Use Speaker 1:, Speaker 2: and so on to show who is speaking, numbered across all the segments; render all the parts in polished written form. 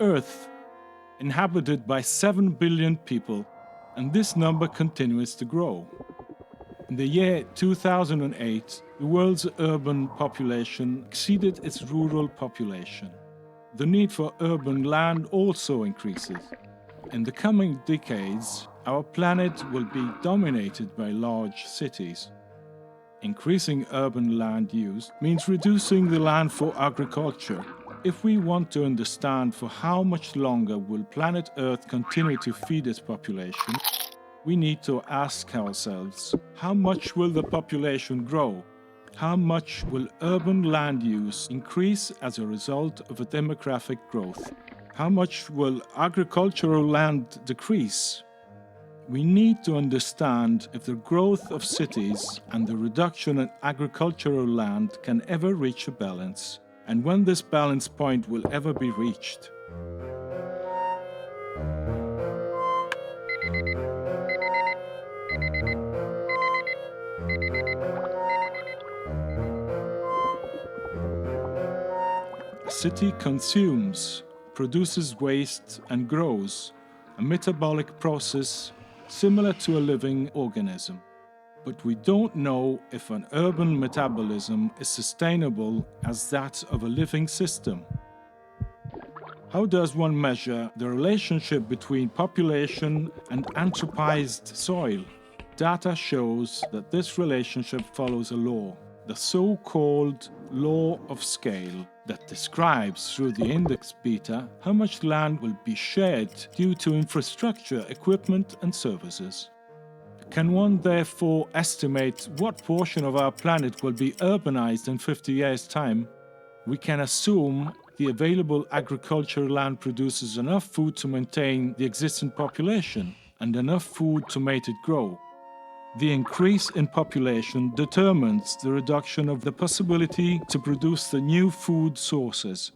Speaker 1: Earth, inhabited by 7 billion people, and this number continues to grow. In the year 2008, the world's urban population exceeded its rural population. The need for urban land also increases. In the coming decades, our planet will be dominated by large cities. Increasing urban land use means reducing the land for agriculture. If we want to understand for how much longer will planet Earth continue to feed its population, we need to ask ourselves, how much will the population grow? How much will urban land use increase as a result of a demographic growth? How much will agricultural land decrease? We need to understand if the growth of cities and the reduction in agricultural land can ever reach a balance, and when this balance point will ever be reached. A city consumes, produces waste and grows, a metabolic process similar to a living organism. But we don't know if an urban metabolism is sustainable as that of a living system. How does one measure the relationship between population and anthropized soil? Data shows that this relationship follows a law, the so-called law of scale, that describes through the index beta how much land will be shared due to infrastructure, equipment and services. Can one therefore estimate what portion of our planet will be urbanized in 50 years' time? We can assume the available agricultural land produces enough food to maintain the existing population and enough food to make it grow. The increase in population determines the reduction of the possibility to produce the new food sources.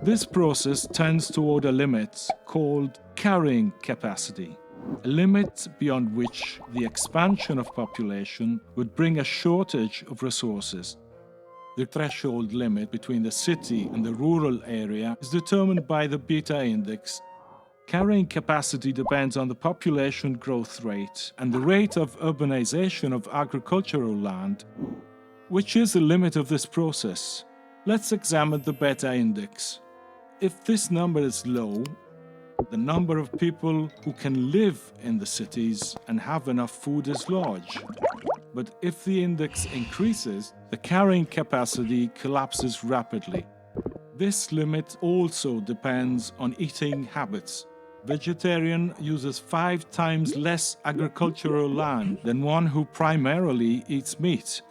Speaker 1: This process tends toward a limit called carrying capacity, a limit beyond which the expansion of population would bring a shortage of resources. The threshold limit between the city and the rural area is determined by the beta index. Carrying capacity depends on the population growth rate and the rate of urbanization of agricultural land, which is the limit of this process. Let's examine the beta index. If this number is low, the number of people who can live in the cities and have enough food is large. But if the index increases, the carrying capacity collapses rapidly. This limit also depends on eating habits. Vegetarian uses 5 times less agricultural land than one who primarily eats meat.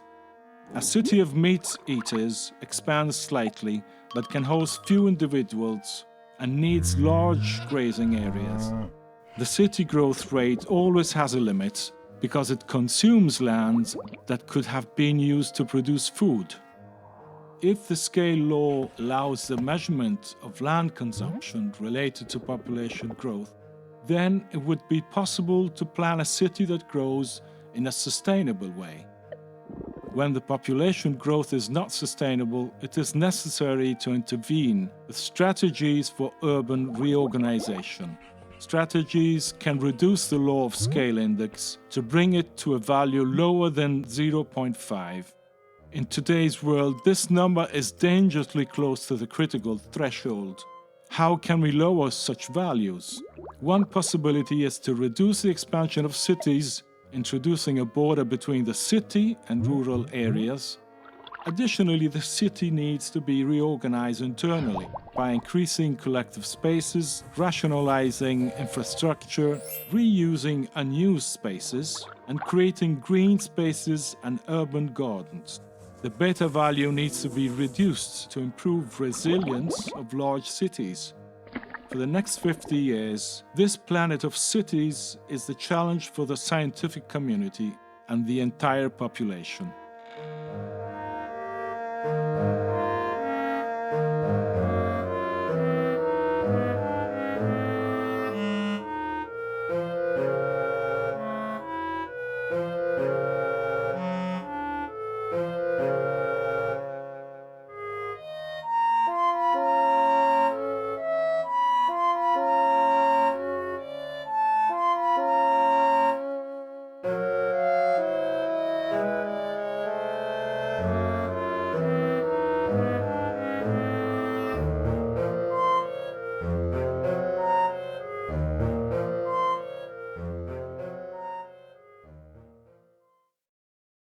Speaker 1: A city of meat eaters expands slightly but can host few individuals and needs large grazing areas. The city growth rate always has a limit because it consumes land that could have been used to produce food. If the scale law allows the measurement of land consumption related to population growth, then it would be possible to plan a city that grows in a sustainable way. When the population growth is not sustainable, it is necessary to intervene with strategies for urban reorganization. Strategies can reduce the law of scale index to bring it to a value lower than 0.5. In today's world, this number is dangerously close to the critical threshold. How can we lower such values? One possibility is to reduce the expansion of cities, introducing a border between the city and rural areas. Additionally, the city needs to be reorganized internally by increasing collective spaces, rationalizing infrastructure, reusing unused spaces, and creating green spaces and urban gardens. The beta value needs to be reduced to improve resilience of large cities. For the next 50 years, this planet of cities is the challenge for the scientific community and the entire population.